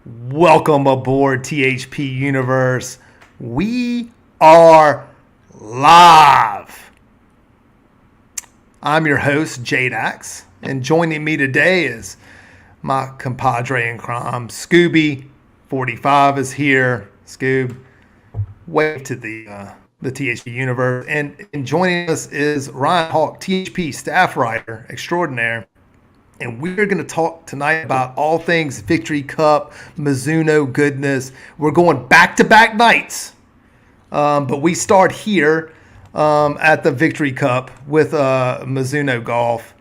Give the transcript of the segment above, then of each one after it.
Welcome aboard THP Universe. We are live. I'm your host, J-Dax, and joining me today is my compadre in crime, Scooby45 is here. Scoob, wave to the THP Universe. And joining us is Ryan Hawk, THP staff writer extraordinaire. And we're going to talk tonight about all things Victory Cup, Mizuno goodness. We're going back-to-back nights, but we start here at the Victory Cup with Mizuno Golf.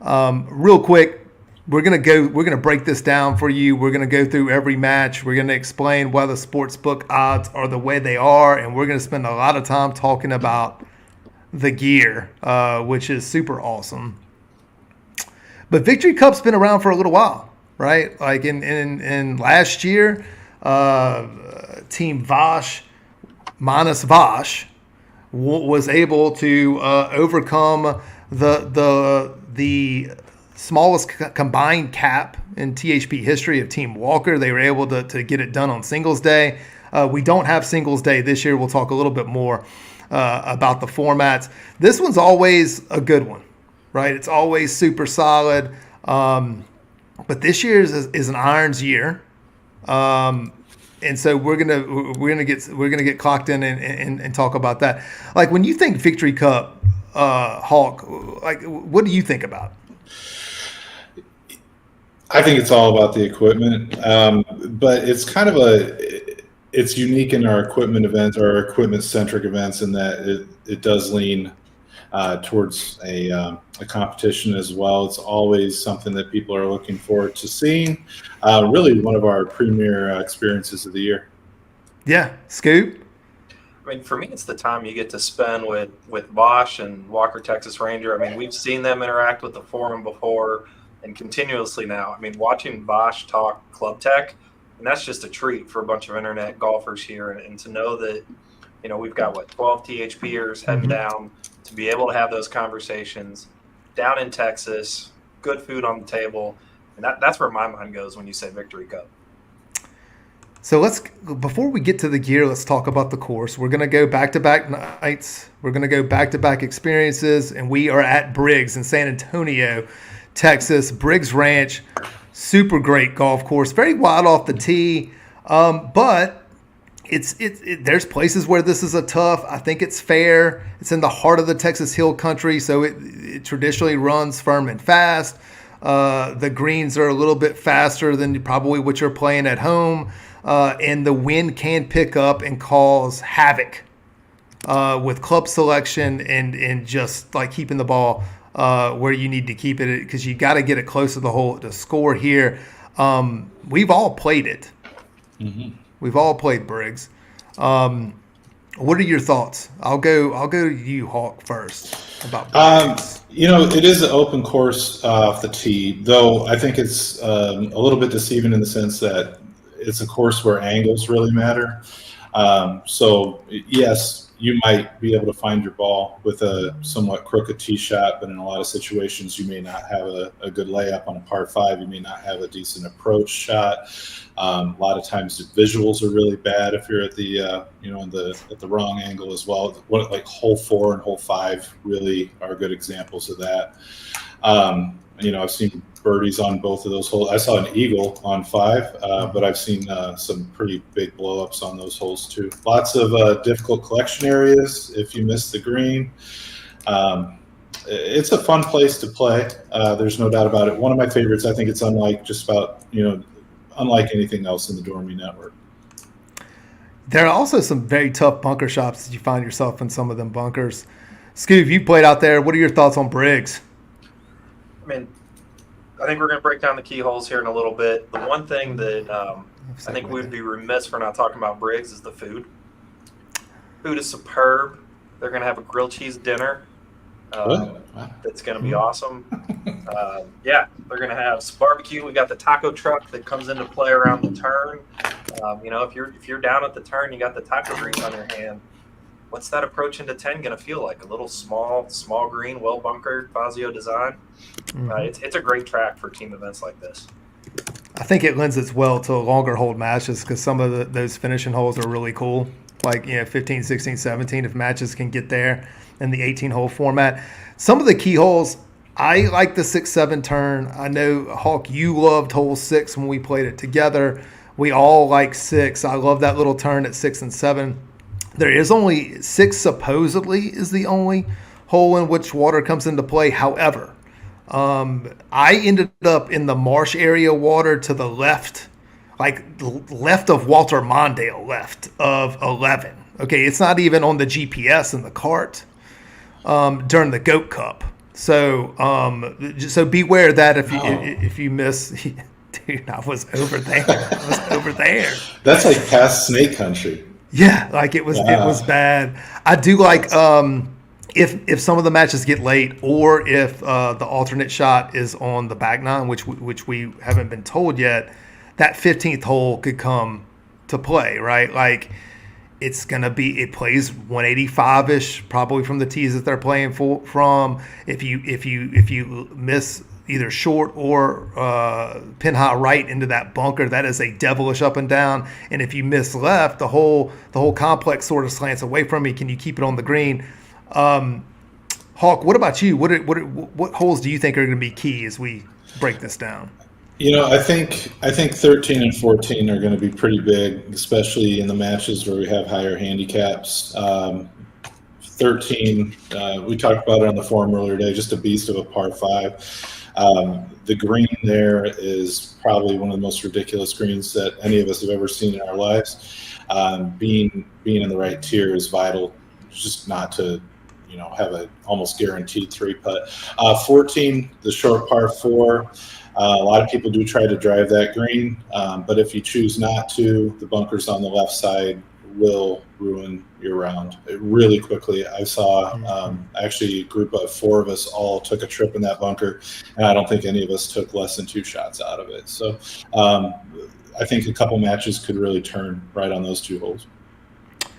Real quick, we're gonna break this down for you. We're gonna go through every match. We're gonna explain why the sportsbook odds are the way they are, and we're gonna spend a lot of time talking about the gear, which is super awesome. But Victory Cup's been around for a little while, right? Like in last year, Team Vosh minus Vosh was able to overcome the smallest combined cap in THP history of Team Walker. They were able to get it done on Singles Day. We don't have Singles Day this year. We'll talk a little bit more about the formats. This one's always a good one. Right, it's always super solid, but this year's is an irons year, and so we're gonna get clocked in and talk about that. Like when you think Victory Cup, Hawk, like what do you think about? I think it's all about the equipment, but it's kind of it's unique in our equipment events or our equipment centric events in that it does lean towards a competition as well. It's always something that people are looking forward to seeing. Really one of our premier experiences of the year. Yeah, Scoop? I mean, for me, it's the time you get to spend with Bosch and Walker Texas Ranger. I mean, we've seen them interact with the forum before and continuously now. I mean, watching Bosch talk club tech, and that's just a treat for a bunch of internet golfers here. And to know that, you know, we've got, 12 THPers heading down to be able to have those conversations down in Texas, good food on the table. And that's where my mind goes when you say Victory Cup. So before we get to the gear, let's talk about the course. We're going to go back-to-back nights. We're going to go back-to-back experiences, and we are at Briggs in San Antonio, Texas. Briggs Ranch, super great golf course, very wide off the tee, but there's places where this is a tough. I think it's fair. It's in the heart of the Texas Hill Country, so it traditionally runs firm and fast. The greens are a little bit faster than probably what you're playing at home, and the wind can pick up and cause havoc with club selection and just like keeping the ball where you need to keep it, because you got to get it close to the hole to score here. We've all played it. Mm-hmm. We've all played Briggs. What are your thoughts? I'll go to you, Hawk, first about Briggs. It is an open course off the tee, though I think it's a little bit deceiving in the sense that it's a course where angles really matter. So yes, you might be able to find your ball with a somewhat crooked tee shot, but in a lot of situations you may not have a good layup on a par 5. You may not have a decent approach shot. A lot of times the visuals are really bad if you're at the at the wrong angle as well. Like hole 4 and hole 5 really are good examples of that. I've seen birdies on both of those holes. I saw an eagle on 5, but I've seen some pretty big blowups on those holes too. Lots of difficult collection areas if you miss the green. It's a fun place to play. There's no doubt about it. One of my favorites. I think it's unlike anything else in the Dormy network. There are also some very tough bunker shots that you find yourself in some of them bunkers. Scoob, you played out there. What are your thoughts on Briggs? I mean, I think we're going to break down the key holes here in a little bit. The one thing that I think we'd be remiss for not talking about Briggs is the food. Food is superb. They're going to have a grilled cheese dinner. That's going to be awesome. They're going to have some barbecue. We got the taco truck that comes into play around the turn. If you're down at the turn, you got the taco greens on your hand. What's that approach into 10 going to feel like? A little small green, well bunkered, Fazio design. It's a great track for team events like this. I think it lends its well to longer hold matches because some of those finishing holes are really cool. Like, 15, 16, 17, if matches can get there in the 18 hole format. Some of the key holes, I like the 6-7 turn. I know, Hawk, you loved hole 6 when we played it together. We all like 6. I love that little turn at 6 and 7. There is only 6, supposedly, is the only hole in which water comes into play. However, I ended up in the marsh area water to the left, like left of Walter Mondale, left of 11. Okay, it's not even on the GPS in the cart during the Goat Cup. So so beware that if you miss, dude, I was over there. I was over there. That's like past snake country. Yeah, like it was bad. I do like if some of the matches get late, or if the alternate shot is on the back nine, which we haven't been told yet, that 15th hole could come to play, right? Like it plays 185-ish probably from the tees that they're playing from. If you miss either short or pin high right into that bunker, that is a devilish up and down. And if you miss left, the whole complex sort of slants away from you. Can you keep it on the green? Hawk, what about you? What holes do you think are going to be key as we break this down? I think 13 and 14 are going to be pretty big, especially in the matches where we have higher handicaps. 13, we talked about it on the forum earlier today, just a beast of a par 5. The green there is probably one of the most ridiculous greens that any of us have ever seen in our lives. Being in the right tier is vital, just not to have a almost guaranteed 3-putt. 14, the short par 4. A lot of people do try to drive that green, but if you choose not to, the bunkers on the left side will ruin your round really quickly. I saw actually a group of 4 of us all took a trip in that bunker, and I don't think any of us took less than 2 shots out of it. So I think a couple matches could really turn right on those 2 holes.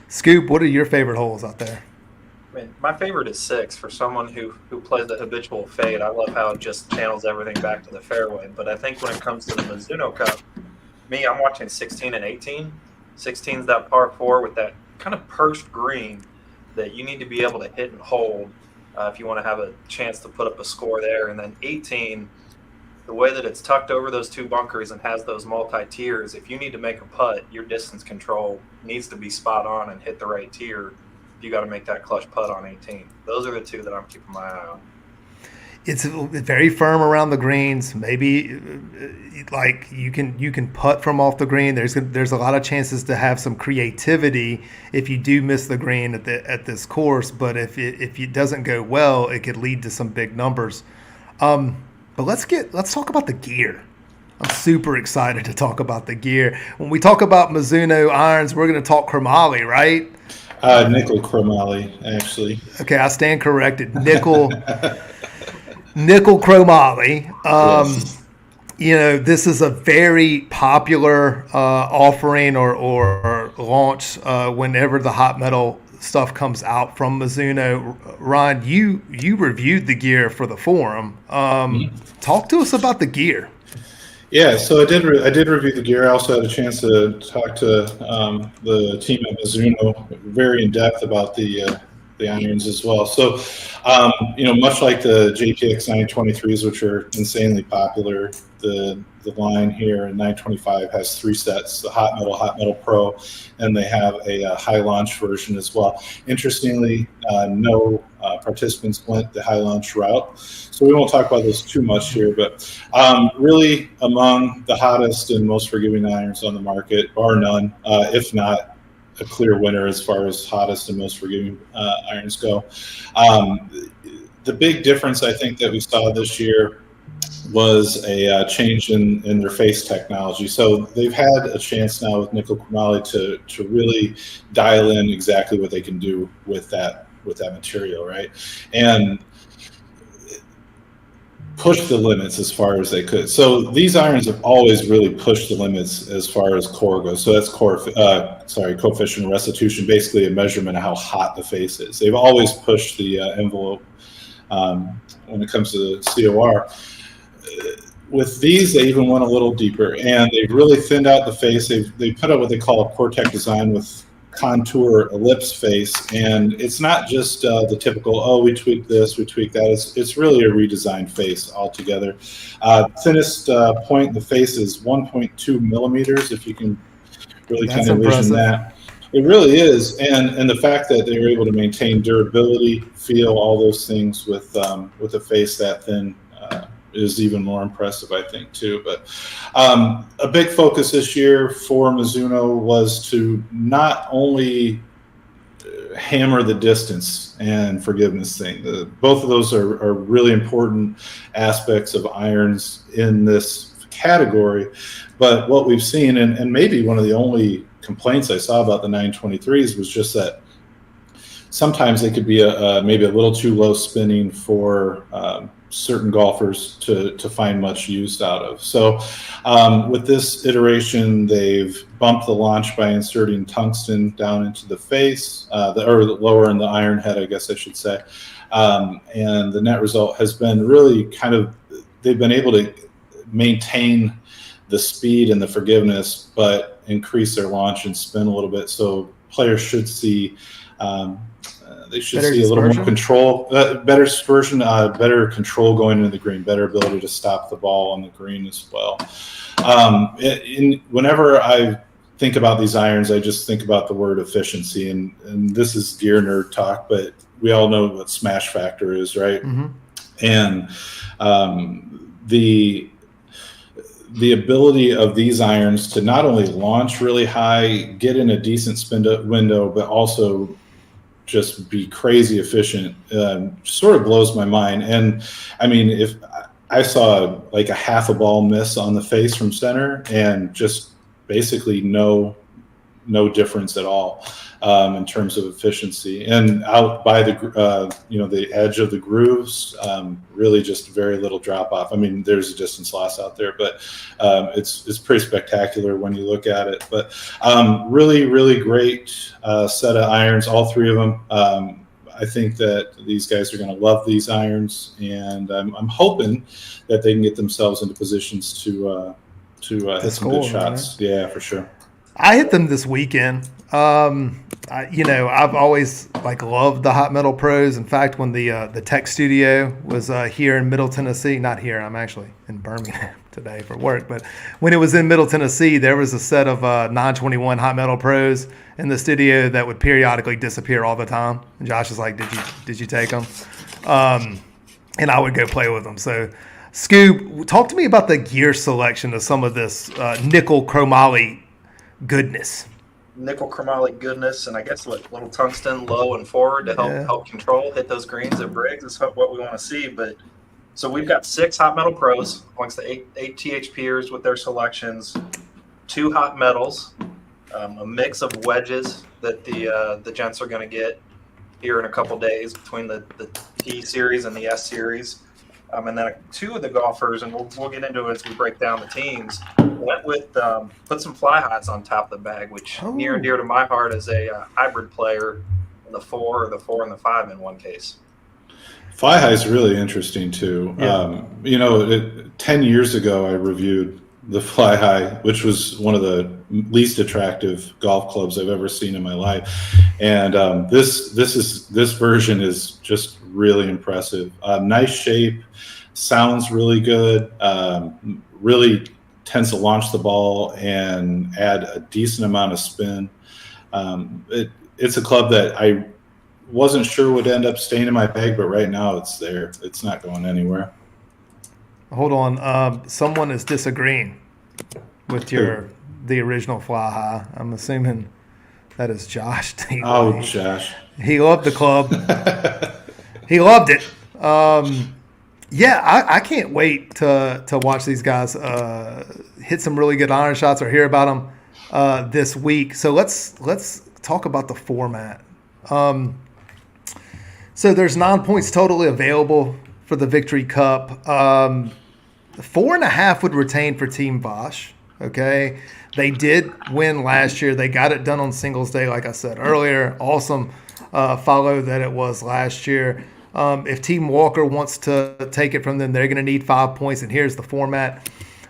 Scoop, what are your favorite holes out there? I mean, my favorite is 6 for someone who plays the habitual fade. I love how it just channels everything back to the fairway. But I think when it comes to the Mizuno Cup, I'm watching 16 and 18. 16 is that par 4 with that kind of perched green that you need to be able to hit and hold if you want to have a chance to put up a score there. And then 18, the way that it's tucked over those 2 bunkers and has those multi-tiers, if you need to make a putt, your distance control needs to be spot on and hit the right tier. You got to make that clutch putt on 18. Those are the 2 that I'm keeping my eye on. It's very firm around the greens. Maybe like you can putt from off the green. There's a lot of chances to have some creativity if you do miss the green at this course. But if it doesn't go well, it could lead to some big numbers. But let's talk about the gear. I'm super excited to talk about the gear. When we talk about Mizuno irons, we're going to talk chromoly, right? Nickel chromoly, actually. Okay, I stand corrected. Nickel chromoly. Yes. This is a very popular offering or launch whenever the hot metal stuff comes out from Mizuno. Ron, you reviewed the gear for the forum. Talk to us about the gear. Yeah, so I did review the gear. I also had a chance to talk to the team at Mizuno very in depth about the irons as well. So, much like the JPX 923s, which are insanely popular, the line here in 925 has 3 sets: the Hot Metal Pro, and they have a high launch version as well. Interestingly, no participants went the high launch route, so we won't talk about this too much here. But really, among the hottest and most forgiving irons on the market, bar none, if not a clear winner as far as hottest and most forgiving irons go. The big difference I think that we saw this year was a change in their face technology. So they've had a chance now with nickel chromoly to really dial in exactly what they can do with that material, right? And push the limits as far as they could. So these irons have always really pushed the limits as far as core goes. So that's coefficient of restitution, basically a measurement of how hot the face is. They've always pushed the envelope when it comes to COR. with these, they even went a little deeper, and they've really thinned out the face. They put out what they call a Cortec design with contour ellipse face, and it's not just the typical, oh, we tweaked this, we tweaked that. It's really a redesigned face altogether. Thinnest point in the face is 1.2 millimeters, if you can really kind of envision that. It really is, and the fact that they were able to maintain durability, feel, all those things with a face that thin is even more impressive, I think, too. But a big focus this year for Mizuno was to not only hammer the distance and forgiveness thing. Both of those are really important aspects of irons in this category. But what we've seen, and maybe one of the only complaints I saw about the 923s was just that sometimes they could be maybe a little too low spinning for certain golfers to find much use out of. So with this iteration, they've bumped the launch by inserting tungsten down into the face, or lower in the iron head, I guess I should say. And the net result has been really they've been able to maintain the speed and the forgiveness, but increase their launch and spin a little bit. So players should see they should see a little more control, better dispersion, better control going into the green, better ability to stop the ball on the green as well. Whenever I think about these irons, I just think about the word efficiency, and this is gear nerd talk, but we all know what smash factor is, right? Mm-hmm. And the ability of these irons to not only launch really high, get in a decent spin window, but also just be crazy efficient, sort of blows my mind. And I mean, if I saw like a half a ball miss on the face from center and just basically no difference at all in terms of efficiency, and out by the edge of the grooves, really just very little drop off. I mean, there's a distance loss out there, but it's pretty spectacular when you look at it. But really, really great set of irons, all three of them. I think that these guys are going to love these irons, and I'm hoping that they can get themselves into positions to hit some good shots. Right? Yeah, for sure. I hit them this weekend. I've always loved the Hot Metal Pros. In fact, when the Tech Studio was here in Middle Tennessee, not here, I'm actually in Birmingham today for work, but when it was in Middle Tennessee, there was a set of 921 Hot Metal Pros in the studio that would periodically disappear all the time. And Josh was like, "Did you take them?" And I would go play with them. So, Scoob, talk to me about the gear selection of some of this nickel chromoly goodness. Nickel chromoly goodness, and I guess little tungsten low and forward to help control, hit those greens at Briggs is what we want to see. But so we've got 6 Hot Metal Pros amongst the 8 THPers with their selections, 2 Hot Metals, a mix of wedges that the gents are going to get here in a couple days between the T series and the S series. And then 2 of the golfers, and we'll get into it as we break down the teams, went with put some fly highs on top of the bag, which near and dear to my heart as a hybrid player, the 4 and the 5 in one case. Fly high is really interesting too. Yeah. 10 years ago I reviewed the Fly High, which was one of the least attractive golf clubs I've ever seen in my life, and this version is just really impressive. Nice shape, sounds really good. Really tends to launch the ball and add a decent amount of spin. It's a club that I wasn't sure would end up staying in my bag, but right now it's there. It's not going anywhere. Hold on. Someone is disagreeing with the original Fly High. I'm assuming that is Josh. Josh. He loved the club. He loved it. I can't wait to watch these guys hit some really good iron shots or hear about them this week. So let's talk about the format. So there's 9 points totally available for the Victory Cup. 4.5 would retain for Team Bosch. Okay, they did win last year. They got it done on Singles Day, like I said earlier. Awesome follow that it was last year. If Team Walker wants to take it from them, they're going to need 5 points. And here's the format.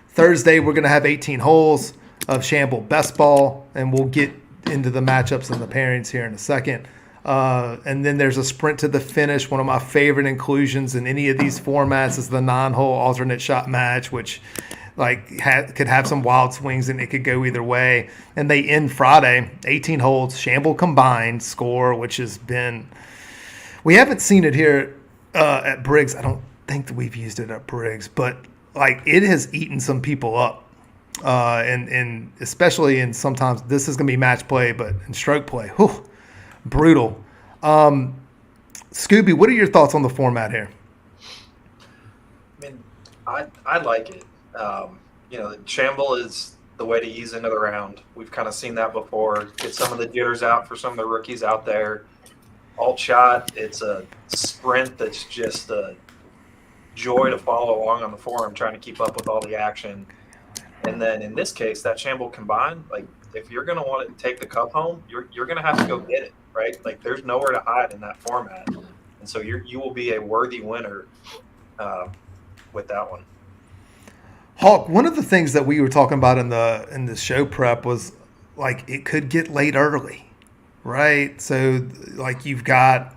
Thursday, we're going to have 18 holes of Shamble Best Ball, and we'll get into the matchups and the pairings here in a second. And then there's a sprint to the finish. One of my favorite inclusions in any of these formats is the 9-hole alternate shot match, which could have some wild swings and it could go either way. And they end Friday, 18 holes, Shamble combined score, which has been – we haven't seen it here at Briggs. I don't think that we've used it at Briggs, but it has eaten some people up. And especially in sometimes this is going to be match play, but in stroke play, brutal. Scooby, what are your thoughts on the format here? I mean, I like it. Shamble is the way to ease into the round. We've kind of seen that before. Get some of the jitters out for some of the rookies out there. Alt shot, it's a sprint that's just a joy to follow along on the forum, trying to keep up with all the action. And then in this case, that Shamble combined, if you're going to want to take the cup home, you're going to have to go get it, right? There's nowhere to hide in that format. And so you will be a worthy winner with that one. Hawk, one of the things that we were talking about in the show prep was it could get late early, right? So you've got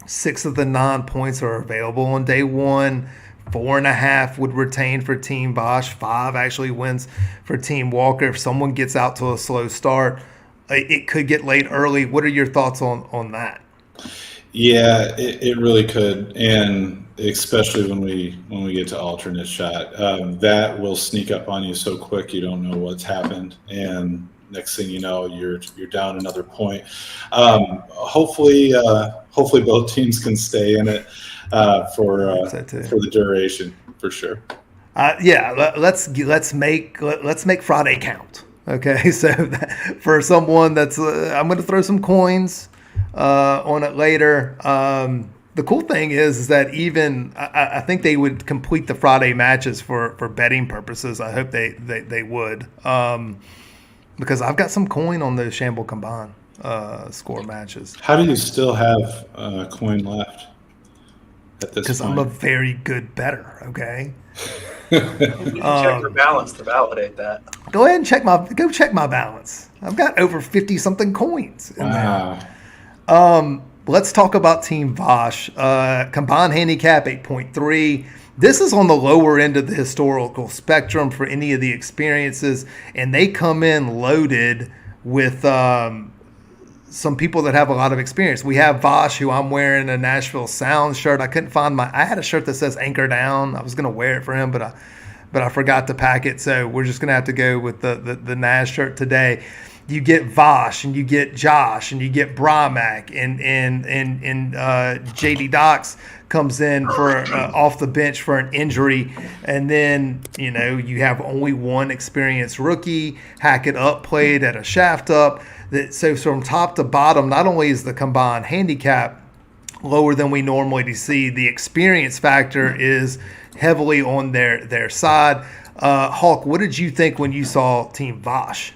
6 of the 9 points are available on day one. 4.5 would retain for Team Bosch. 5 actually wins for Team Walker. If someone gets out to a slow start, it could get late early. What are your thoughts on that? Yeah, it really could, and especially when we get to alternate shot, that will sneak up on you so quick you don't know what's happened, and next thing you know, you're down another point. Hopefully both teams can stay in it for the duration, for sure. Let's make Friday count. Okay, so for someone that's I'm going to throw some coins on it later. The cool thing is that even I think they would complete the Friday matches for betting purposes. I hope they would, because I've got some coin on those Shamble combined score matches. How do you still have coin left at this point? Because I'm a very good bettor. Okay. You can check your balance to validate that. Go ahead and check my balance. I've got over 50 something coins in there. Let's talk about Team Bosch. Combined handicap 8.3. This is on the lower end of the historical spectrum for any of the experiences, and they come in loaded with some people that have a lot of experience. We have Bosch, who I'm wearing a Nashville Sound shirt. I couldn't find I had a shirt that says Anchor Down. I was going to wear it for him, but I forgot to pack it, so we're just going to have to go with the Nash shirt today. You get Vosh, and you get Josh, and you get Brymac, and JD Dox comes in for off the bench for an injury, and then you have only one experienced rookie. Hackett Up played at a shaft up. So from top to bottom, not only is the combined handicap lower than we normally see, the experience factor is heavily on their side. Hawk, what did you think when you saw Team Vosh?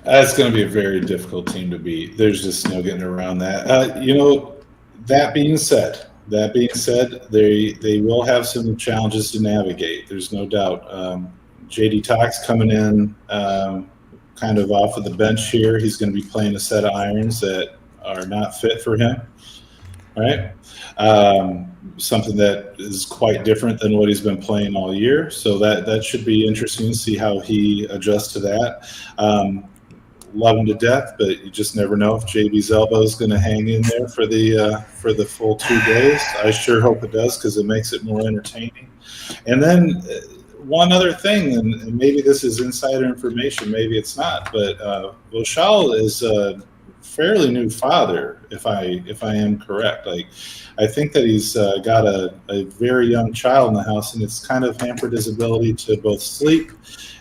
That's going to be a very difficult team to beat. There's just no getting around that. That being said, they will have some challenges to navigate. There's no doubt. JD Tox coming in kind of off of the bench here. He's going to be playing a set of irons that are not fit for him, right? Something that is quite different than what he's been playing all year. So that should be interesting to see how he adjusts to that. Love him to death, but you just never know if JB's elbow is going to hang in there for the full 2 days. I sure hope it does, because it makes it more entertaining. And then one other thing, and maybe this is insider information, maybe it's not, but Vishal is a fairly new father, if I am correct. I think that he's got a very young child in the house, and it's kind of hampered his ability to both sleep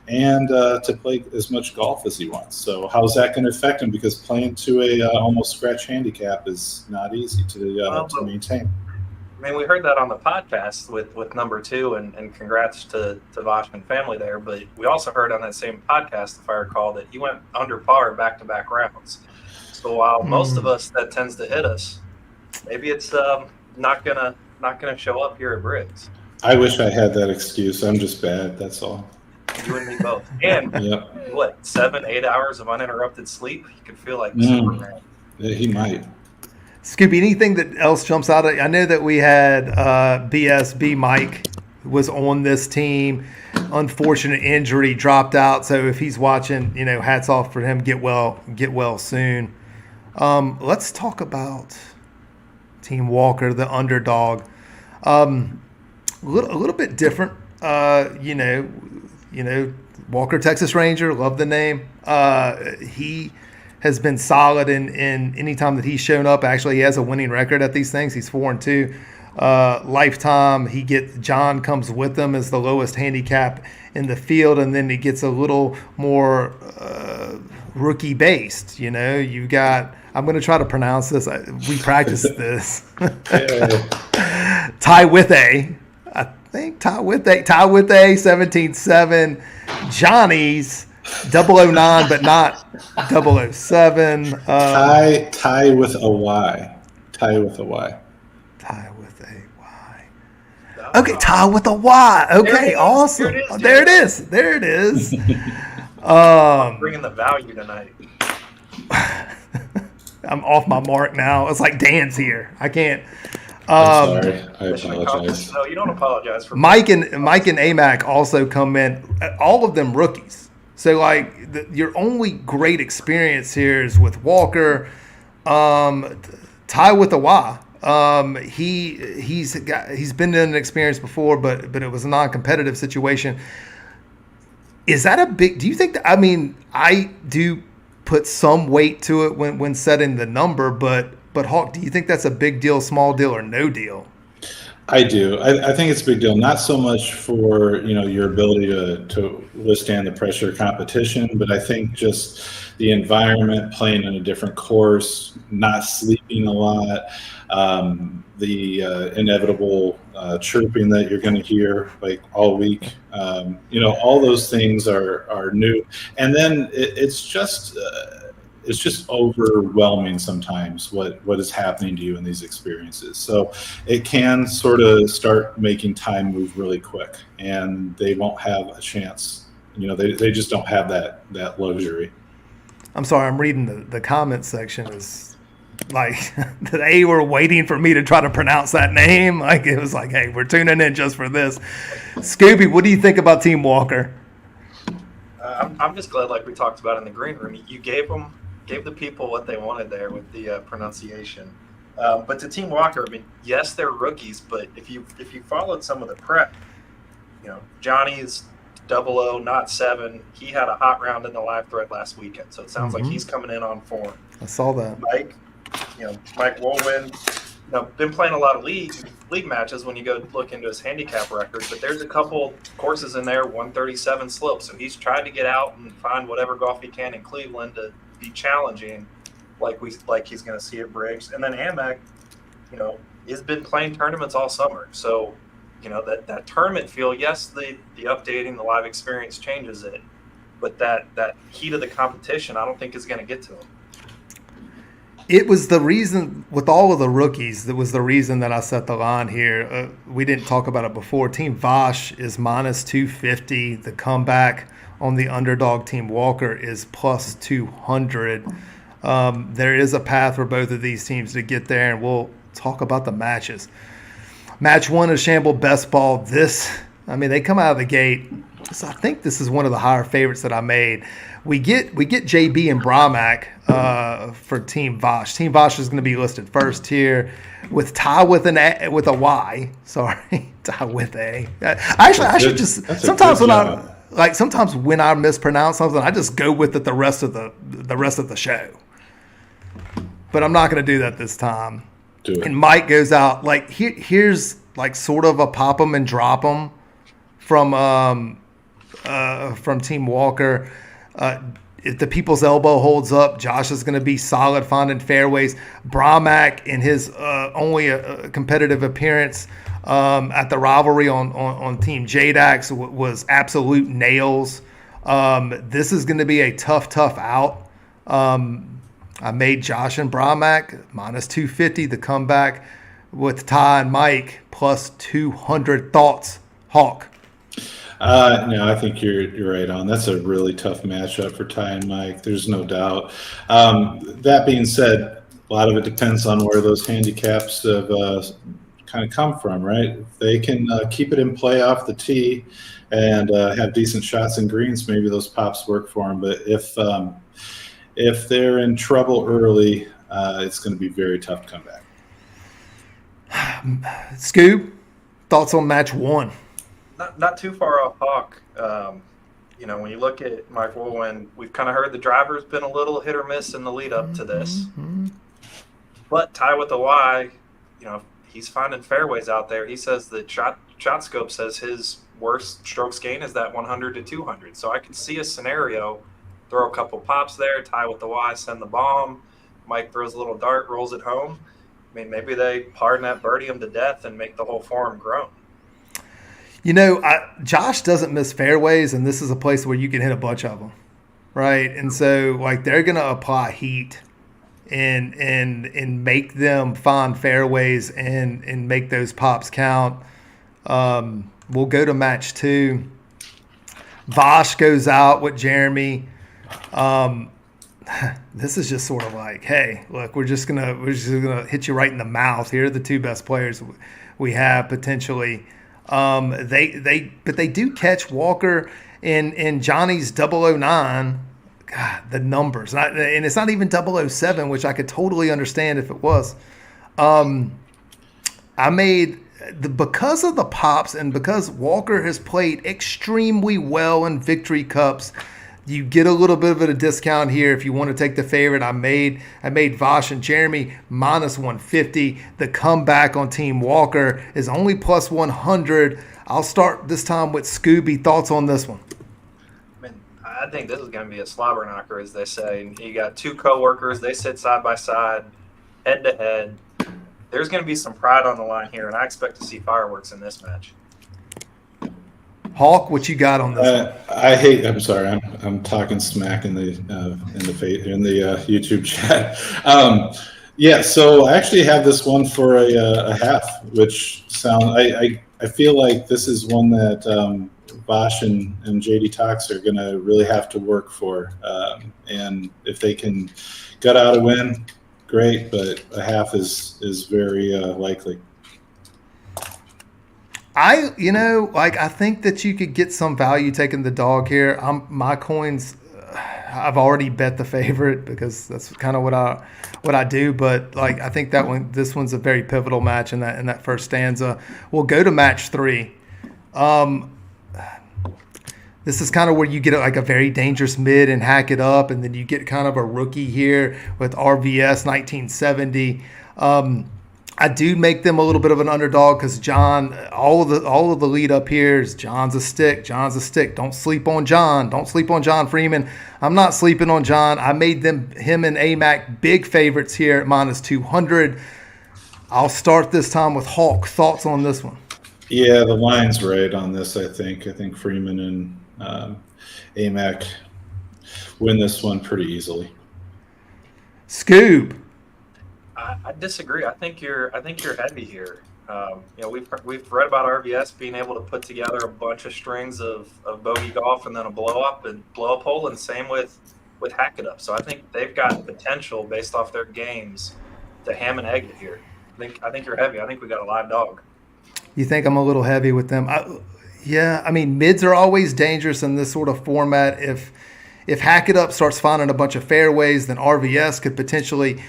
and to play as much golf as he wants. So how's that going to affect him? Because playing to a almost scratch handicap is not easy to maintain. I mean, we heard that on the podcast with number 2, and congrats to Vosh and family there. But we also heard on that same podcast, if I recall, that he went under par back-to-back rounds. So while most of us, that tends to hit us, maybe it's not gonna show up here at Briggs. I wish I had that excuse. I'm just bad. That's all. You and me both. And Yep. what, 7-8 hours of uninterrupted sleep? You could feel like Superman. He might. Scooby, anything that else jumps out at you? I know that we had BSB Mike was on this team. Unfortunate injury, dropped out. So if he's watching, hats off for him. Get well soon. Let's talk about Team Walker, the underdog. A little bit different. Walker, Texas Ranger, love the name. He has been solid in any time that he's shown up. Actually, he has a winning record at these things. He's 4-2. Lifetime, John comes with him as the lowest handicap in the field, and then he gets a little more rookie based. You've got, I'm going to try to pronounce this. We practiced this. Ty with a, I think Ty with a 17-7. Johnny's 009, but not 007. Ty with a Y. Ty with a Y. Tie with a Y. Okay, tie with a Y. Okay, awesome. There it is. Bringing the value tonight. I'm off my mark now. It's like Dan's here. I can't. I'm sorry. I apologize. No, you don't apologize for Mike and AMAC also come in. All of them rookies. So your only great experience here is with Walker. Tie with a Y. He's been in an experience before, but it was a non-competitive situation. Is that a big? Do you think? I do put some weight to it when setting the number, but Hawk, do you think that's a big deal, small deal, or no deal? I do. I think it's a big deal. Not so much for your ability to withstand the pressure of competition, but I think just the environment, playing in a different course, not sleeping a lot, the inevitable chirping that you're going to hear all week. All those things are new, and then it's just overwhelming sometimes what is happening to you in these experiences. So it can sort of start making time move really quick, and they won't have a chance. They just don't have that luxury. I'm sorry, I'm reading the comment section. Is they were waiting for me to try to pronounce that name. It was like, hey, we're tuning in just for this. Scooby, what do you think about Team Walker? I'm just glad, like we talked about in the green room, you gave the people what they wanted there with the pronunciation. But to Team Walker, yes, they're rookies, but if you followed some of the prep, Johnny's 00, not 7. He had a hot round in the live thread last weekend, so it sounds like he's coming in on form. I saw that. Mike Woolwin, been playing a lot of league matches when you go look into his handicap record, but there's a couple courses in there, 137 slope, so he's tried to get out and find whatever golf he can in Cleveland to be challenging, like he's going to see at Briggs. And then Amac, has been playing tournaments all summer, so that tournament feel, yes, the updating, the live experience changes it, but that heat of the competition, I don't think is going to get to him. It was the reason with all of the rookies. That was the reason that I set the line here. We didn't talk about it before. Team Vosh is minus 250. The comeback on the underdog Team Walker is plus 200. There is a path for both of these teams to get there, and we'll talk about the matches. Match 1 is Shamble Best Ball. They come out of the gate. So I think this is one of the higher favorites that I made. We get JB and Brahmak for Team Vosh. Team Vosh is going to be listed first here with Ty with a Y. Sorry, Ty with a. I should just sometimes when I mispronounce something, I just go with it the rest of the show. But I'm not going to do that this time. Do it. And Mike goes out here's sort of a pop 'em and drop 'em from Team Walker. If the people's elbow holds up, Josh is going to be solid finding fairways. Brahmak in his only competitive appearance at the rivalry on Team JDAX was absolute nails. This is going to be a tough out. I made Josh and Brahmak minus 250. The comeback with Ty and Mike plus 200 thoughts. Hawk. No, I think you're right on. That's a really tough matchup for Ty and Mike. There's no doubt. That being said, a lot of it depends on where those handicaps have kind of come from, right? If they can keep it in play off the tee and have decent shots and greens, maybe those pops work for them. But if they're in trouble early, it's going to be very tough to come back. Scoob, thoughts on match 1? Not too far off Hawk. When you look at Mike Woolwind, we've kind of heard the driver's been a little hit or miss in the lead up to this. Mm-hmm. But Ty with the Y, he's finding fairways out there. He says that Shot Scope says his worst strokes gain is that 100 to 200. So I could see a scenario, throw a couple pops there, Ty with the Y, send the bomb. Mike throws a little dart, rolls it home. I mean, maybe they pardon that birdie him to death and make the whole form grown. Josh doesn't miss fairways, and this is a place where you can hit a bunch of them, right? And so, they're going to apply heat and make them find fairways and make those pops count. We'll go to match 2. Vosh goes out with Jeremy. This is just sort of like, hey, look, we're just gonna hit you right in the mouth. Here are the 2 best players we have potentially. But they do catch Walker in Johnny's 009. God, the numbers, and it's not even 007, which I could totally understand if it was. I made because of the pops and because Walker has played extremely well in Victory Cups. You get a little bit of a discount here if you want to take the favorite. I made Vosh and Jeremy minus 150. The comeback on Team Walker is only plus 100. I'll start this time with Scooby. Thoughts on this one? I think this is going to be a slobber knocker, as they say. You got 2 coworkers. They sit side by side, head to head. There's going to be some pride on the line here, and I expect to see fireworks in this match. Hawk, what you got on this? I'm sorry. I'm talking smack in the YouTube chat. So I actually have this one for a half, which I feel like this is one that Bosch and JD Tox are going to really have to work for. And if they can gut out a win, great. But a half is very likely. I think that you could get some value taking the dog here. My coins, I've already bet the favorite because that's kind of what I do. But I think this one's a very pivotal match in that first stanza. We'll go to match 3. This is kind of where you get a very dangerous mid and hack it up, and then you get kind of a rookie here with RVS 1970. I do make them a little bit of an underdog because John, all of the lead up here is John's a stick. Don't sleep on John. Don't sleep on John Freeman. I'm not sleeping on John. I made him and AMAC big favorites here at minus 200. I'll start this time with Hawk. Thoughts on this one? Yeah, the line's right on this, I think. I think Freeman and AMAC win this one pretty easily. Scoob. I disagree. I think you're heavy here. We've read about RVS being able to put together a bunch of strings of bogey golf and then a blow up hole, and same with hack it up. So I think they've got potential based off their games to ham and egg it here. I think you're heavy. I think we got a live dog. You think I'm a little heavy with them? Mids are always dangerous in this sort of format. If Hack It Up starts finding a bunch of fairways, then RVS could potentially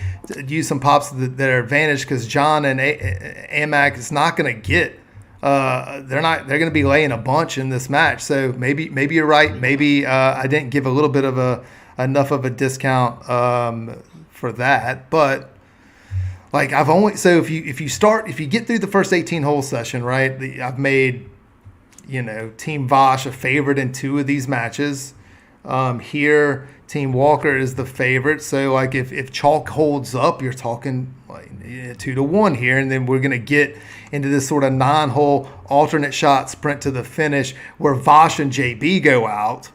use some pops that are advantage because John and AMAC is not going to get. They're going to be laying a bunch in this match. So maybe you're right. Maybe I didn't give a little bit of enough of a discount for that. But if you get through the first 18 hole session, right? I've made Team Vosh a favorite in 2 of these matches. Here, Team Walker is the favorite. So, if chalk holds up, you're talking 2-1 here, and then we're going to get into this sort of 9-hole alternate shot sprint to the finish where Vosh and JB go out.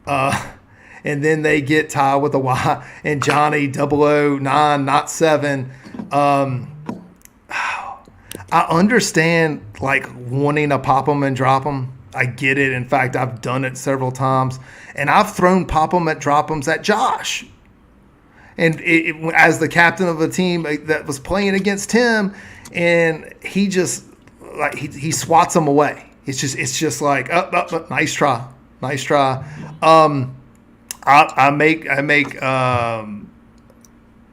And then they get Ty with a Y and Johnny 009, not 7. I understand like wanting to pop them and drop them. I get it. In fact, I've done it several times, and I've thrown pop them at drop them at Josh. And as the captain of a team that was playing against him, and he just like he swats them away. It's just like nice try.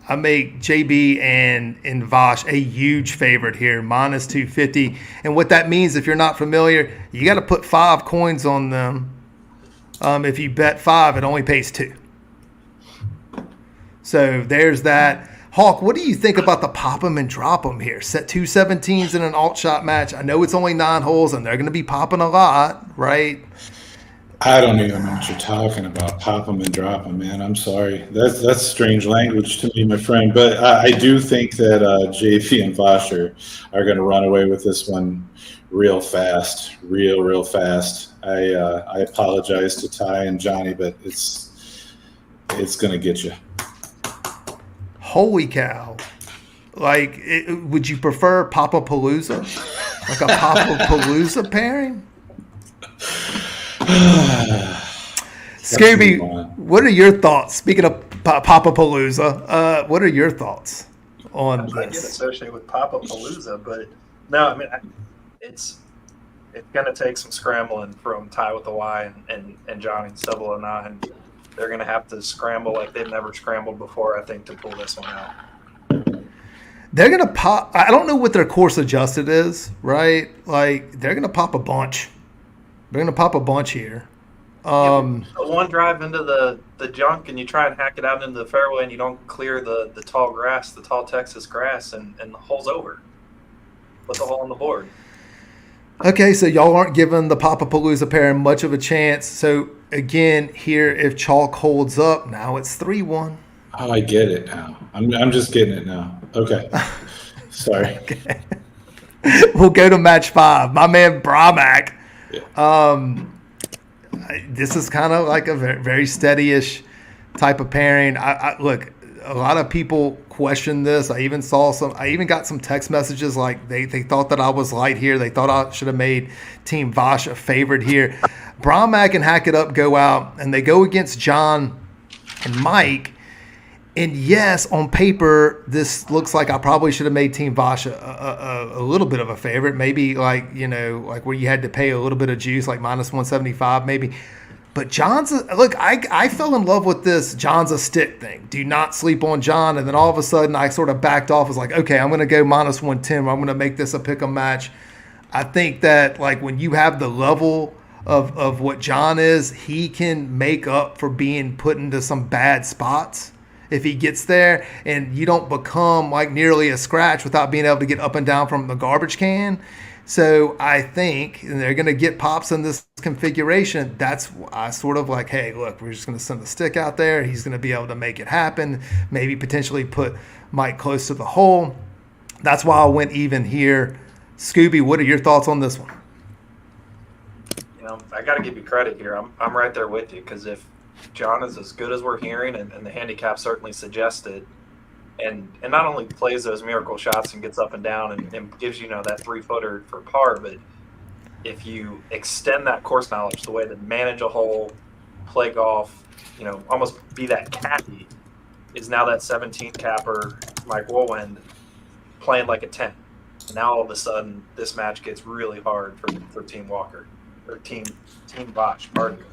I make JB and Vosh a huge favorite here, minus 250. And what that means, if you're not familiar, you got to put 5 coins on them. If you bet 5, it only pays 2. So there's that. Hawk, what do you think about the pop 'em and drop 'em here? Set 2 17s in an alt shot match. I know it's only 9 holes, and they're going to be popping a lot, right? I don't even know what you're talking about. Pop them and drop them, man. I'm sorry. That's strange language to me, my friend. But I do think that JP and Vosh are going to run away with this one real fast, real fast. I apologize to Ty and Johnny, but it's going to get you. Holy cow. Like, would you prefer Papa-Palooza? Like a Papa-Palooza pairing? Scooby, what are your thoughts? Speaking of Papa-Palooza, what are your thoughts on this? I get associated with Papa-Palooza, but no, I mean, it's going to take some scrambling from Ty with the Y and Johnny's 009. They're going to have to scramble like they've never scrambled before, I think, to pull this one out. They're going to pop. I don't know what their course adjusted is, right? Like, they're going to pop a bunch. They're going to pop a bunch here. One drive into the junk, and you try and hack it out into the fairway, and you don't clear the tall grass, the tall Texas grass, and the hole's over. Put the hole on the board. Okay, so y'all aren't giving the Papa-Palooza pair much of a chance. So, again, here, if chalk holds up, now it's 3-1. Oh, I get it now. I'm just getting it now. Okay. Sorry. Okay. We'll go to match 5. My man Bramack. Yeah. This is kind of like a very, very steady-ish type of pairing. I look, a lot of people question this. I even got some text messages like they thought that I was light here. They thought I should have made Team Vosh a favorite here. Bramack and Hack It Up go out, and they go against John and Mike. And yes, on paper, this looks like I probably should have made Team Vosh a little bit of a favorite. Maybe like where you had to pay a little bit of juice, like minus 175 maybe. But I fell in love with this John's a stick thing. Do not sleep on John. And then all of a sudden I sort of backed off. I was like, okay, I'm going to go minus 110. I'm going to make this a pick'em match. I think that like when you have the level of what John is, he can make up for being put into some bad spots. If he gets there and you don't become like nearly a scratch without being able to get up and down from the garbage can. So I think they're going to get pops in this configuration. That's I sort of like, hey, look, we're just going to send the stick out there. He's going to be able to make it happen. Maybe potentially put Mike close to the hole. That's why I went even here. Scooby, what are your thoughts on this one? I got to give you credit here. I'm right there with you because if John is as good as we're hearing, and the handicap certainly suggested, and not only plays those miracle shots and gets up and down and gives that 3-footer for par, but if you extend that course knowledge, the way to manage a hole, play golf, almost be that caddy, is now that 17 capper Mike Woolwind playing like a 10. And now all of a sudden this match gets really hard for Team Walker or Team Vosh, pardon me.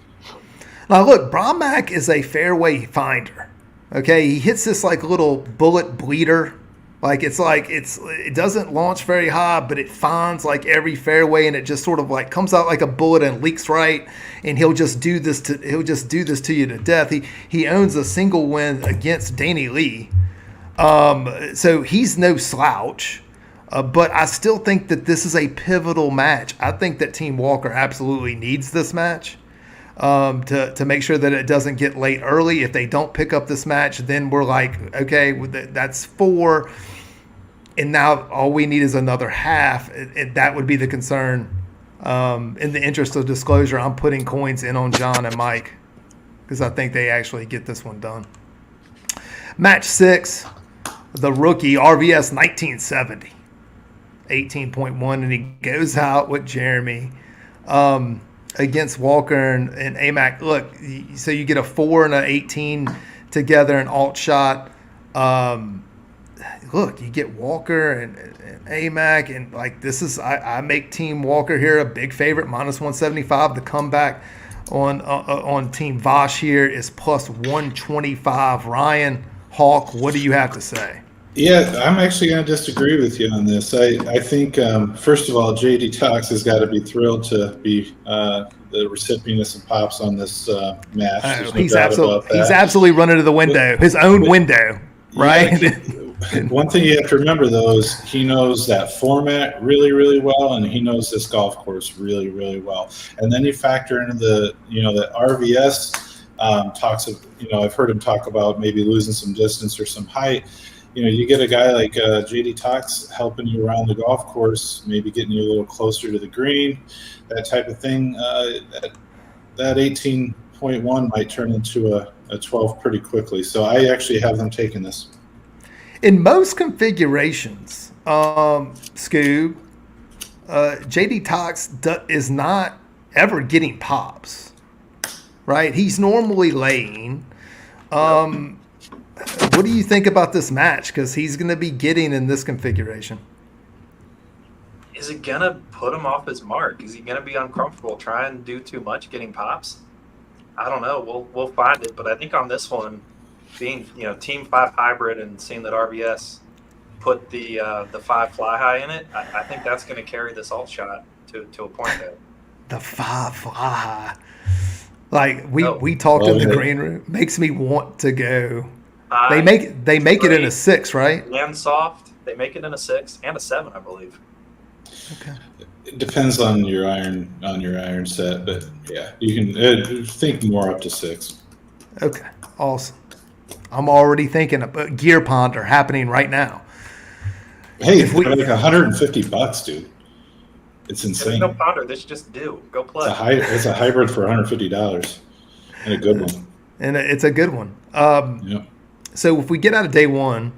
Now, look, Bramack is a fairway finder. Okay, he hits this like little bullet bleeder. It doesn't launch very high, but it finds like every fairway, and it just sort of like comes out like a bullet and leaks right. And he'll just do this to you to death. He owns a single win against Danny Lee, so he's no slouch. But I still think that this is a pivotal match. I think that Team Walker absolutely needs this match. To make sure that it doesn't get late early. If they don't pick up this match, then we're like, okay, that's 4, and now all we need is another half. That would be the concern. In the interest of disclosure, I'm putting coins in on John and Mike because I think they actually get this one done. Match 6, the rookie RVS 1970. 18.1, and he goes out with Jeremy against Walker and AMAC. Look, so you get a 4 and an 18 together, an alt shot. Look, you get Walker and AMAC, and like this is I make Team Walker here a big favorite, -175. The comeback on Team Vosh here is +125. Ryan Hawk, what do you have to say? Yeah, I'm actually going to disagree with you on this. I think, first of all, JD Tox has got to be thrilled to be the recipient of some pops on this match. Oh, he's absolutely running to the window, his own window, right? Yeah, one thing you have to remember, though, is he knows that format really, really well, and he knows this golf course really, really well. And then you factor into the RVS talks of, I've heard him talk about maybe losing some distance or some height. You get a guy like JD Tox helping you around the golf course, maybe getting you a little closer to the green, that type of thing. That 18.1 might turn into a 12 pretty quickly. So I actually have them taking this. In most configurations, Scoob, JD Tox is not ever getting pops, right? He's normally laying. What do you think about this match? Because he's going to be getting in this configuration. Is it going to put him off his mark? Is he going to be uncomfortable trying to do too much, getting pops? I don't know. We'll find it. But I think on this one, being Team 5 hybrid and seeing that RBS put the 5 fly high in it, I think that's going to carry this alt shot to a point there. The 5 fly high. Like we talked in the green room, makes me want to go. They make it in a 6, right? And soft. They make it in a 6 and a 7, I believe. Okay. It depends on your iron set, but yeah, you can think more up to 6. Okay, awesome. I'm already thinking about Gear Ponder happening right now. Hey, if like $150, dude. It's insane. There's no Ponder. This just do. Go play. It's a hybrid for $150 and a good one. And it's a good one. Yeah. So if we get out of day one,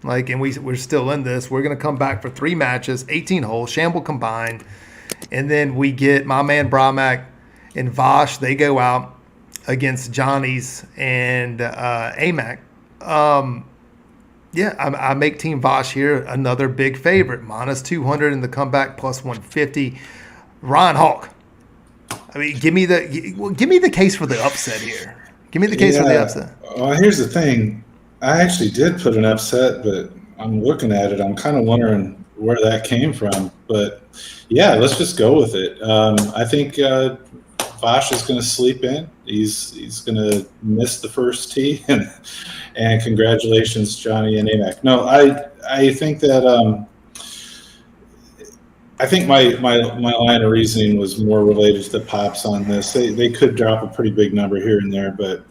and we're still in this, we're going to come back for 3 matches, 18 holes, Shamble combined, and then we get my man Bramac and Vosh. They go out against Johnny's and AMAC. I make Team Vosh here another big favorite, -200 in the comeback, +150. Ryan Hawk. I mean, give me the case for the upset here. Give me the case for the upset. Well, here's the thing. I actually did put an upset, but I'm looking at it. I'm kind of wondering where that came from. But, yeah, let's just go with it. I think Vosh is going to sleep in. He's going to miss the first tee. And congratulations, Johnny and AMAC. No, I think that I think my line of reasoning was more related to the pops on this. They could drop a pretty big number here and there, but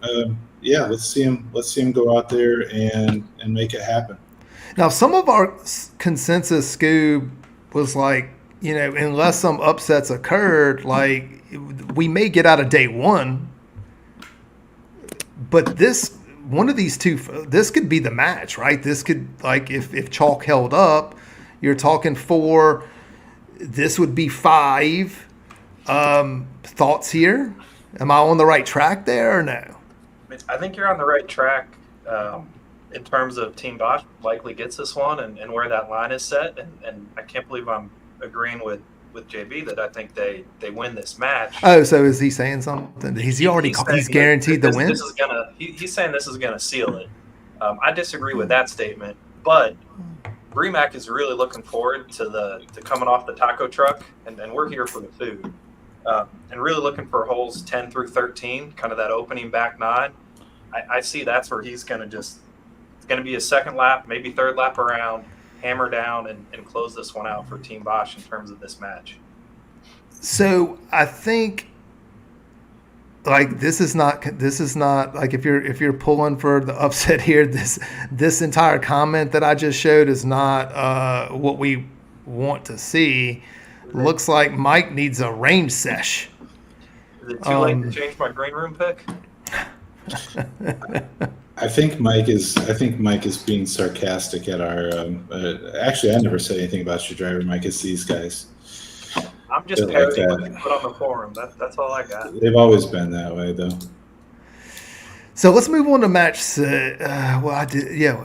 let's see him go out there and make it happen. Now, some of our consensus, Scoob, was like, unless some upsets occurred, like we may get out of day one, but one of these two, this could be the match, right? This could, like, if chalk held up, you're talking 4. This would be 5. Thoughts here? Am I on the right track there or no? I think you're on the right track in terms of Team Bosch likely gets this one and where that line is set. And I can't believe I'm agreeing with JB that I think they win this match. Oh, so is he saying something? He's guaranteed the win? He's saying this is going to seal it. I disagree with that statement, but Bremac is really looking forward to coming off the taco truck, and we're here for the food. And really looking for holes 10 through 13, kind of that opening back 9. I see that's where he's going to it's going to be a second lap, maybe third lap around, hammer down and close this one out for Team Bosch in terms of this match. So I think like this is not like if you're pulling for the upset here, this entire comment that I just showed is not what we want to see. Looks like Mike needs a range sesh. Is it too late to change my green room pick? I think Mike is being sarcastic at our. Actually, I never said anything about your driver, Mike. It's these guys. I'm just They're like parroting what you that. put on the forum. That's all I got. They've always been that way, though. So let's move on to match six.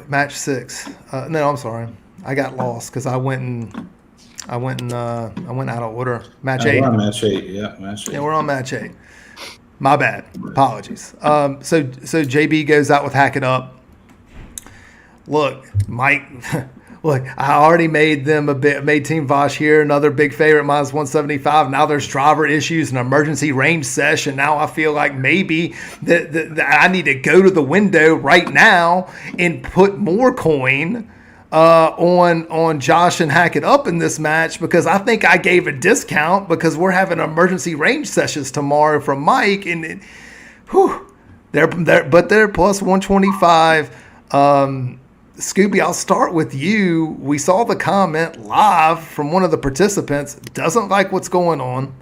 Match six. No, I'm sorry, I got lost because I went out of order. Match eight. We're on match 8. Yeah, match 8. Yeah, we're on match 8. My bad. Apologies. So JB goes out with Hack It Up. Look, Mike. Look, I already made Team Vosh here another big favorite minus 175. Now there's driver issues and emergency range session. Now I feel like maybe that I need to go to the window right now and put more coin on Josh and Hack It Up in this match, because I think I gave a discount because we're having emergency range sessions tomorrow from Mike, and they're plus 125. Scooby, I'll start with you. We saw the comment live from one of the participants. Doesn't like what's going on.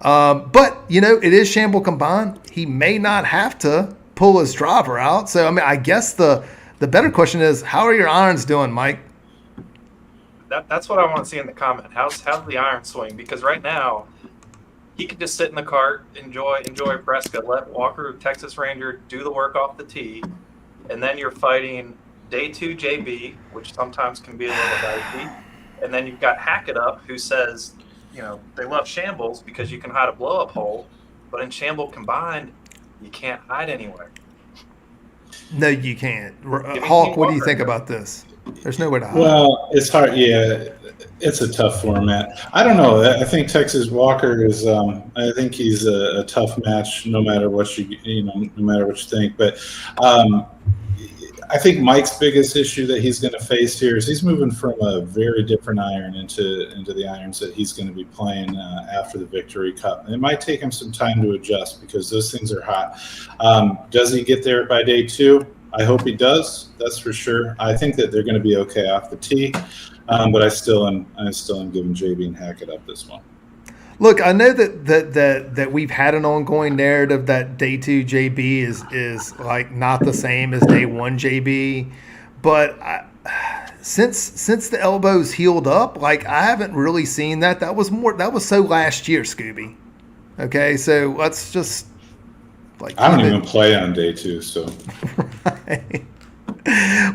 But, it is Shamble combined. He may not have to pull his driver out. So, I guess the better question is, how are your irons doing, Mike? That's what I want to see in the comment. How's the iron swing? Because right now, he could just sit in the cart, enjoy Prescott, let Walker, Texas Ranger, do the work off the tee, and then you're fighting Day 2 JB, which sometimes can be a little dicey, and then you've got Hack It Up, who says, they love shambles because you can hide a blow-up hole, but in Shamble combined, you can't hide anywhere. No, you can't. Hawk, what do you think about this? There's nowhere to hide. Well, it's hard. Yeah, it's a tough format. I don't know. I think Texas Walker is. I think he's a tough match, no matter what no matter what you think. But I think Mike's biggest issue that he's going to face here is he's moving from a very different iron into the irons that he's going to be playing after the Victory Cup. And it might take him some time to adjust because those things are hot. Does he get there by day 2? I hope he does. That's for sure. I think that they're going to be okay off the tee, but I still am giving JB and Hack It Up this one. Look, I know that we've had an ongoing narrative that day 2 JB is like not the same as day 1 JB, but since the elbow's healed up, like I haven't really seen that. That was so last year, Scooby. Okay, so let's just I don't even play on day 2, so. Right.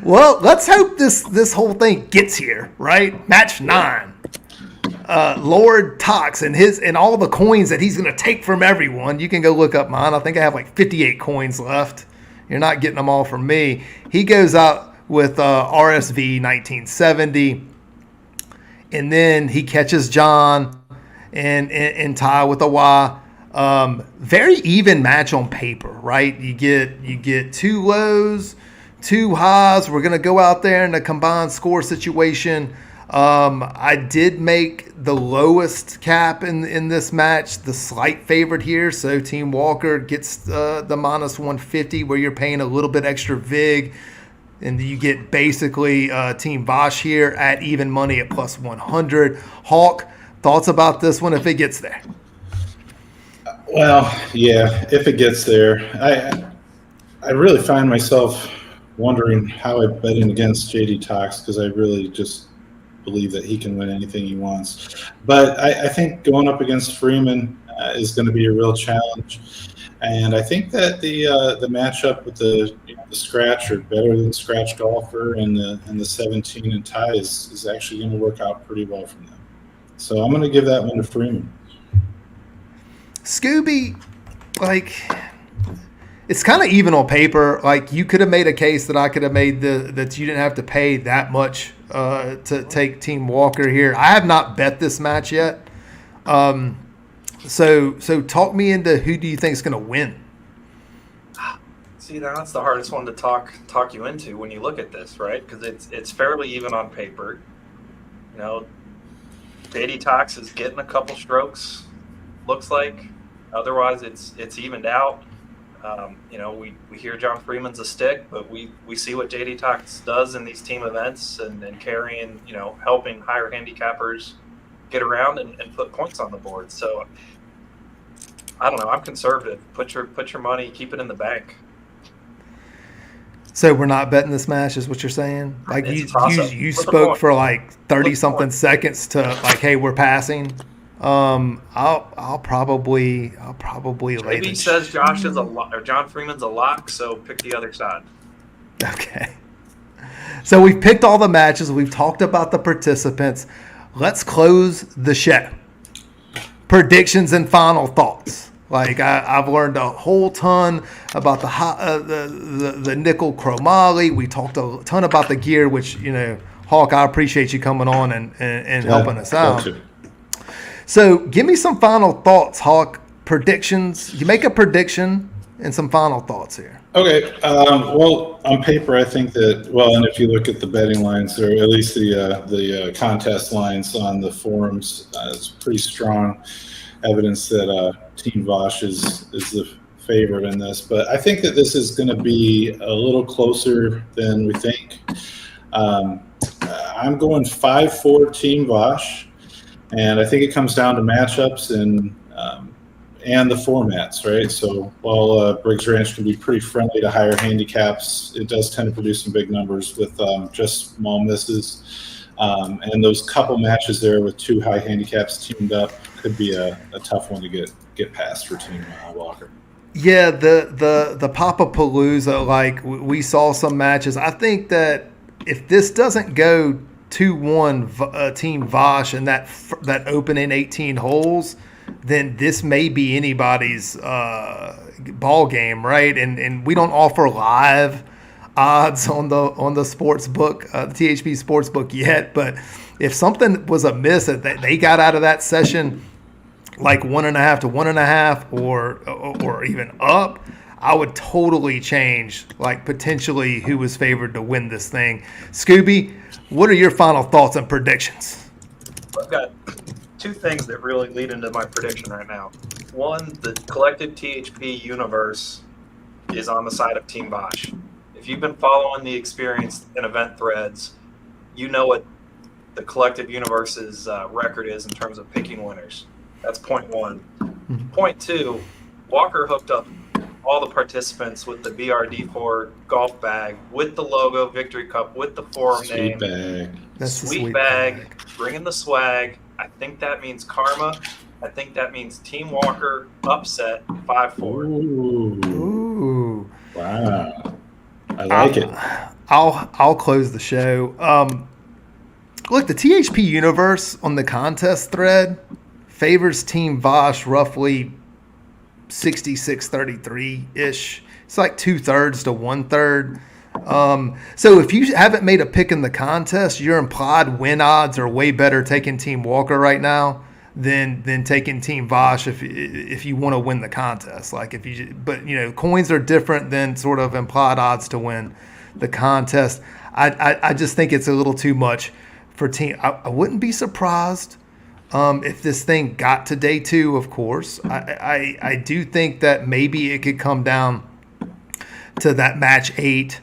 Well, let's hope this whole thing gets here, right? Match 9. Lord Tox and all the coins that he's going to take from everyone. You can go look up mine. I think I have like 58 coins left. You're not getting them all from me. He goes out with RSV 1970, and then he catches John and Ty with a Y. Very even match on paper, right? You get 2 lows, 2 highs. We're going to go out there in a combined score situation. I did make the lowest cap in this match, the slight favorite here. So Team Walker gets the minus 150, where you're paying a little bit extra vig, and you get basically Team Vosh here at even money at plus 100. Hawk, thoughts about this one if it gets there? Well, yeah, if it gets there, I really find myself wondering how I'm betting against JD Tox, because I really just believe that he can win anything he wants. But I think going up against Freeman is going to be a real challenge. And I think that the matchup with the scratch, or better than scratch golfer, and the 17 and Ty is actually going to work out pretty well for them. So I'm going to give that one to Freeman. Scooby, it's kind of even on paper. Like, you could have made a case that I could have made that you didn't have to pay that much to take Team Walker here. I have not bet this match yet. So talk me into who do you think is going to win? See, that's the hardest one to talk you into when you look at this, right? Because it's fairly even on paper. JD Tox is getting a couple strokes, looks like. Otherwise, it's evened out. We hear John Freeman's a stick, but we see what JD Tox does in these team events and carrying, helping higher handicappers get around and put points on the board. So I don't know. I'm conservative. Put your money, keep it in the bank. So we're not betting this match, is what you're saying? Like It's a toss-up. you Flip a spoke coin. for like 30 Flip a something coin. seconds to like, hey, we're passing. I'll probably lay Maybe the he says Josh is a lock, or John Freeman's a lock, so pick the other side. Okay. So we've picked all the matches. We've talked about the participants. Let's close the show. Predictions and final thoughts. Like I've learned a whole ton about the nickel chromoly. We talked a ton about the gear, which, Hawk, I appreciate you coming on and helping us out. Gotcha. So give me some final thoughts, Hawk. Predictions. You make a prediction and some final thoughts here. Okay. Well, on paper, I think that, and if you look at the betting lines, or at least the contest lines on the forums, it's pretty strong evidence that Team Vosh is the favorite in this. But I think that this is going to be a little closer than we think. I'm going 5-4 Team Vosh, and I think it comes down to matchups and the formats, right? So while Briggs Ranch can be pretty friendly to higher handicaps, it does tend to produce some big numbers with just small misses. And those couple matches there with two high handicaps teamed up could be a tough one to get past for Team Walker. Yeah, the Papapalooza, like we saw some matches. I think that if this doesn't go 2-1 Team Vosh and that opening 18 holes, then this may be anybody's ball game, right? And we don't offer live odds on the sports book, the THP sports book yet. But if something was amiss that they got out of that session, like 1.5 to 1.5, or even up, I would totally change, like potentially who was favored to win this thing. Scooby, what are your final thoughts and predictions? I've got two things that really lead into my prediction right now. One, the collective THP universe is on the side of Team Bosch. If you've been following the experience in event threads, you know what the collective universe's record is in terms of picking winners. That's point one. Point two, Walker hooked up all the participants with the BRD4 golf bag, with the logo, Victory Cup, with the forum name. Bag. That's the Sweet bag, bringing the swag. I think that means karma. I think that means Team Walker upset 5-4. Ooh. Wow. I like it. I'll close the show. Look, the THP universe on the contest thread favors Team Vosh roughly 66-33-ish. It's like 2/3 to 1/3. So if you haven't made a pick in the contest, your implied win odds are way better taking Team Walker right now than taking Team Vosh if you want to win the contest. But coins are different than sort of implied odds to win the contest. I just think it's a little too much for Team. I wouldn't be surprised if this thing got to day 2. Of course, I do think that maybe it could come down to that match 8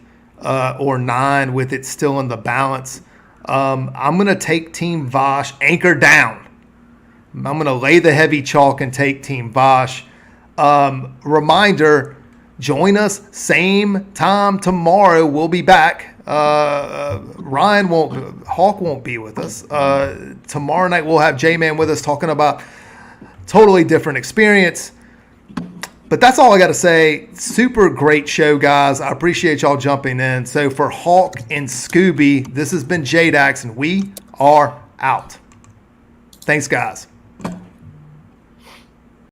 or 9 with it still in the balance. I'm going to take Team Vosh anchor down. I'm going to lay the heavy chalk and take Team Vosh. Reminder, join us same time tomorrow. We'll be back. Hawk won't be with us. Tomorrow night we'll have J-Man with us talking about totally different experience. But that's all I got to say. Super great show, guys. I appreciate y'all jumping in. So for Hawk and Scooby, this has been J-Dax, and we are out. Thanks, guys.